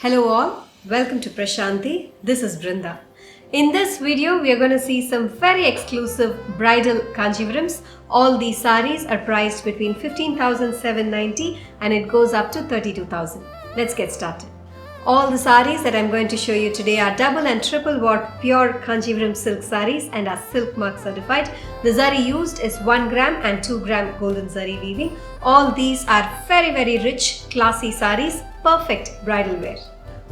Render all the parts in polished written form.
Hello all, welcome to Prashanti. This is Brinda. In this video, we are going to see some very exclusive bridal Kanjivarams. All these sarees are priced between 15,790 and it goes up to 32,000. Let's get started. All the sarees that I'm going to show you today are double and triple watt pure Kanchipuram silk sarees and are silk mark certified. The zari used is 1 gram and 2 gram golden zari weaving. All these are very rich, classy sarees, perfect bridal wear.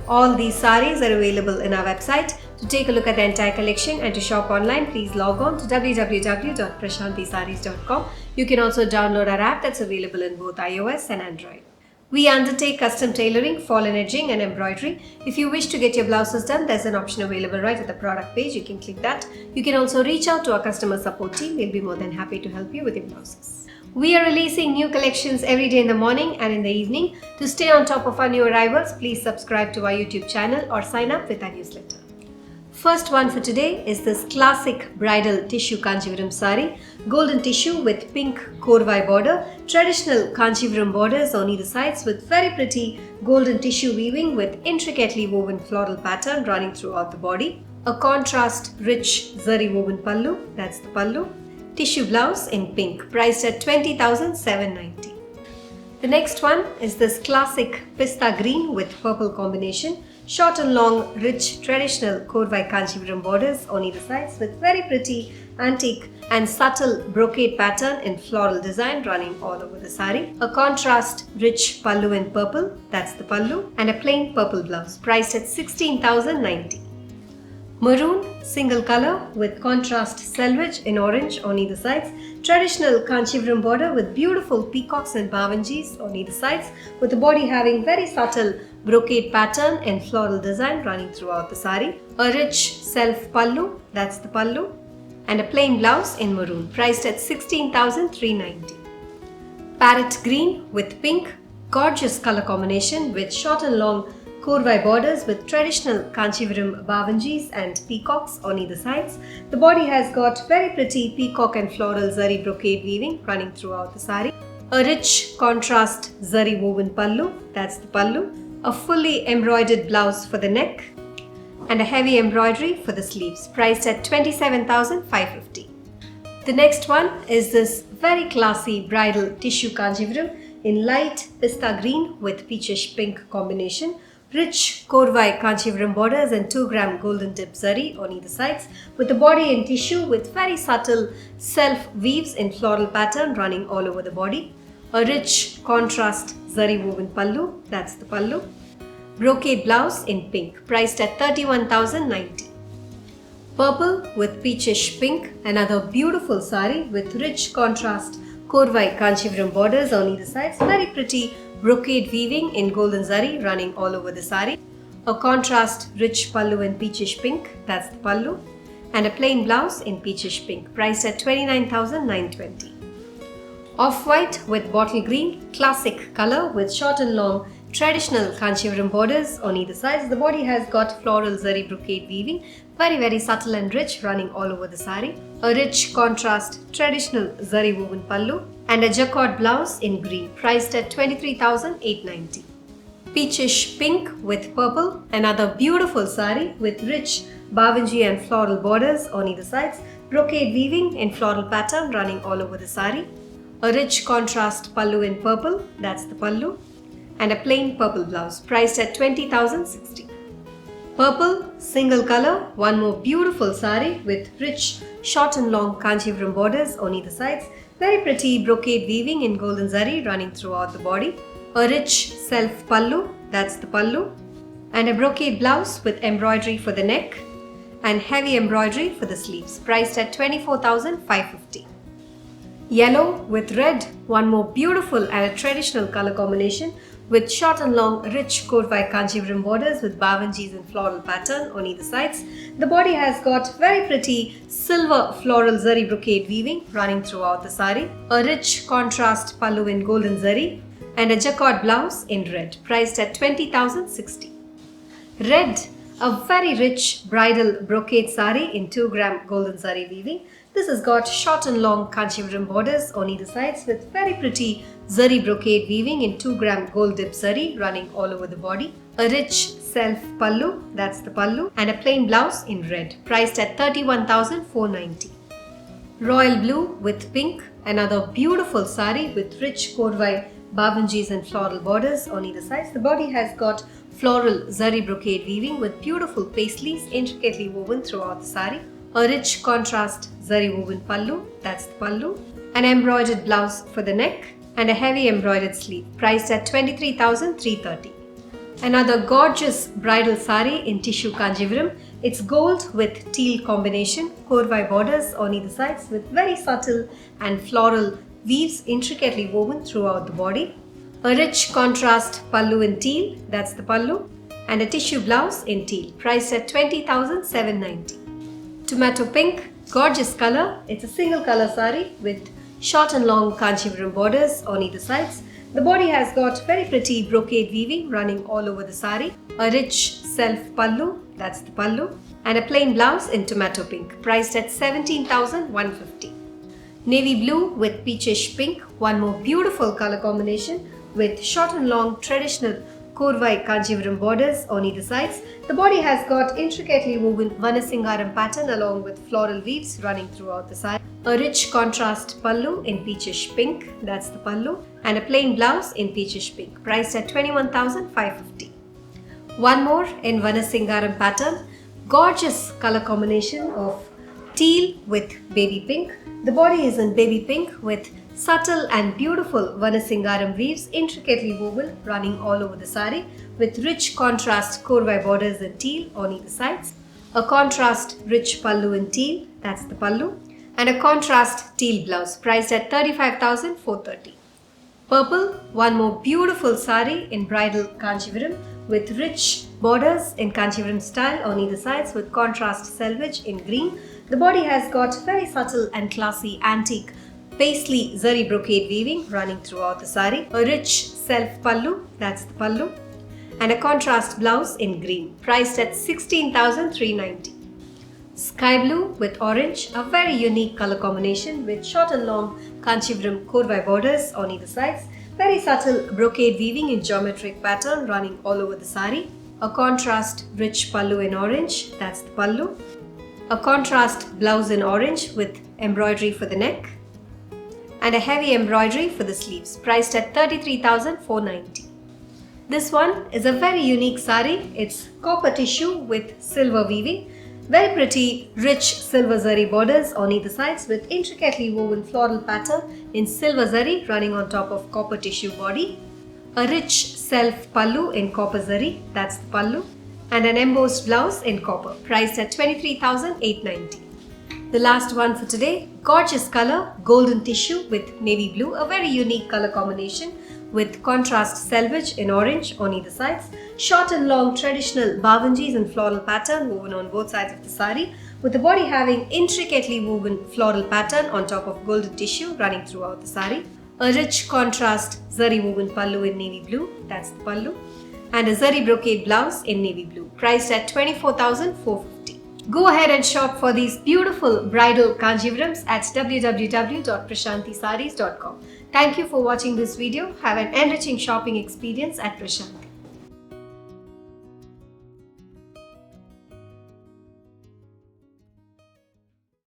All these sarees are available in our website. To take a look at the entire collection and to shop online, please log on to www.prashantisarees.com. You can also download our app that's available in both iOS and Android. We undertake custom tailoring, fall and edging and embroidery. If you wish to get your blouses done, there's an option available right at the product page. You can click that. You can also reach out to our customer support team. We'll be more than happy to help you with your blouses. We are releasing new collections every day in the morning and in the evening. To stay on top of our new arrivals, please subscribe to our YouTube channel or sign up with our newsletter. First one for today is this classic bridal tissue Kanjivaram saree. Golden tissue with pink korvai border, traditional Kanchipuram borders on either sides with very pretty golden tissue weaving with intricately woven floral pattern running throughout the body. A contrast rich zari woven pallu, that's the pallu. Tissue blouse in pink, priced at 20,790. The next one is this classic pista green with purple combination. Short and long, rich, traditional korvai Kanchipuram borders on either sides with very pretty, antique and subtle brocade pattern in floral design running all over the saree. A contrast rich pallu in purple, that's the pallu, and a plain purple blouse, priced at 16,090. Maroon, single color with contrast selvage in orange on either sides. Traditional Kanchipuram border with beautiful peacocks and bavanjis on either sides, with the body having very subtle brocade pattern and floral design running throughout the saree. A rich self pallu, that's the pallu, and a plain blouse in maroon, priced at 16,390. Parrot green with pink, gorgeous color combination with short and long korvai borders with traditional Kanchipuram bavanjis and peacocks on either sides. The body has got very pretty peacock and floral zari brocade weaving running throughout the saree. A rich contrast zari woven pallu, that's the pallu. A fully embroidered blouse for the neck and a heavy embroidery for the sleeves, priced at 27,550. The next one is this very classy bridal tissue Kanjivaram in light pista green with peachish pink combination. Rich korvai Kanchipuram borders and 2 gram golden dip zari on either sides, with the body in tissue with very subtle self weaves in floral pattern running all over the body. A rich contrast zari woven pallu, that's the pallu. Brocade blouse in pink, priced at 31,090. Purple with peachish pink, another beautiful saree with rich contrast korvai Kanchipuram borders on either sides, very pretty brocade weaving in golden zari running all over the saree. A contrast rich pallu in peachish pink, that's the pallu, and a plain blouse in peachish pink, priced at 29,920. Off-white with bottle green, classic color with short and long traditional Kanchipuram borders on either sides. The body has got floral zari brocade weaving, very subtle and rich running all over the saree. A rich contrast traditional zari woven pallu and a jacquard blouse in green, priced at 23,890. Peachish pink with purple, another beautiful saree with rich bavanji and floral borders on either sides. Brocade weaving in floral pattern running all over the saree. A rich contrast pallu in purple, that's the pallu, and a plain purple blouse, priced at 20,060. Purple, single color, one more beautiful saree with rich short and long Kanchipuram borders on either sides. Very pretty brocade weaving in golden zari running throughout the body. A rich self pallu, that's the pallu, and a brocade blouse with embroidery for the neck and heavy embroidery for the sleeves, priced at 24,550. Yellow with red, one more beautiful and a traditional color combination with short and long rich korvai Kanchipuram borders with bavanjis and floral pattern on either sides. The body has got very pretty silver floral zari brocade weaving running throughout the saree. A rich contrast pallu in golden zari and a jacquard blouse in red, priced at 20,060. Red, a very rich bridal brocade saree in 2 gram golden zari weaving. This has got short and long Kanchipuram borders on either sides with very pretty zari brocade weaving in 2-gram gold dip zari running all over the body. A rich self pallu, that's the pallu, and a plain blouse in red, priced at 31,490. Royal blue with pink, another beautiful sari with rich korvai babanjis and floral borders on either side. The body has got floral zari brocade weaving with beautiful paisleys intricately woven throughout the sari. A rich contrast zari woven pallu, that's the pallu, an embroidered blouse for the neck, and a heavy embroidered sleeve, priced at 23,330. Another gorgeous bridal sari in tissue Kanjivaram. It's gold with teal combination, korvai borders on either sides with very subtle and floral weaves intricately woven throughout the body. A rich contrast pallu in teal, that's the pallu, and a tissue blouse in teal, priced at 20,790. Tomato pink, gorgeous color. It's a single color sari with short and long Kanchipuram borders on either sides. The body has got very pretty brocade weaving running all over the sari. A rich self pallu, that's the pallu, and a plain blouse in tomato pink, priced at 17,150. Navy blue with peachish pink, one more beautiful color combination with short and long traditional korvai Kanjivaram borders on either sides. The body has got intricately woven Vanasingaram pattern along with floral weaves running throughout the sari. A rich contrast pallu in peachish pink, that's the pallu, and a plain blouse in peachish pink, priced at 21,550. One more in Vanasingaram pattern, gorgeous color combination of teal with baby pink. The body is in baby pink with subtle and beautiful Vanasingaram weaves intricately woven running all over the sari with rich contrast korvai borders in teal on either sides. A contrast rich pallu in teal, that's the pallu, and a contrast teal blouse, priced at 35,430. Purple, one more beautiful sari in bridal Kanjivaram with rich borders in Kanchipuram style on either sides with contrast selvage in green. The body has got very subtle and classy antique paisley zari brocade weaving running throughout the sari. A rich self pallu, that's the pallu, and a contrast blouse in green, priced at 16,390. Sky blue with orange, a very unique color combination with short and long Kanchipuram korvai borders on either sides. Very subtle brocade weaving in geometric pattern running all over the sari. A contrast rich pallu in orange, that's the pallu. A contrast blouse in orange with embroidery for the neck, and a heavy embroidery for the sleeves, priced at 33,490. This one is a very unique sari. It's copper tissue with silver weaving. Very pretty rich silver zari borders on either sides with intricately woven floral pattern in silver zari running on top of copper tissue body. A rich self pallu in copper zari, that's the pallu, and an embossed blouse in copper, priced at 23,890. The last one for today, gorgeous color, golden tissue with navy blue, a very unique color combination with contrast selvage in orange on either sides. Short and long traditional babanjis and floral pattern woven on both sides of the sari, with the body having intricately woven floral pattern on top of golden tissue running throughout the sari. A rich contrast zari woven pallu in navy blue, that's the pallu, and a zari brocade blouse in navy blue, priced at 24,450. Go ahead and shop for these beautiful bridal Kanjivarams at www.prashantisarees.com. Thank you for watching this video. Have an enriching shopping experience at Prashanti.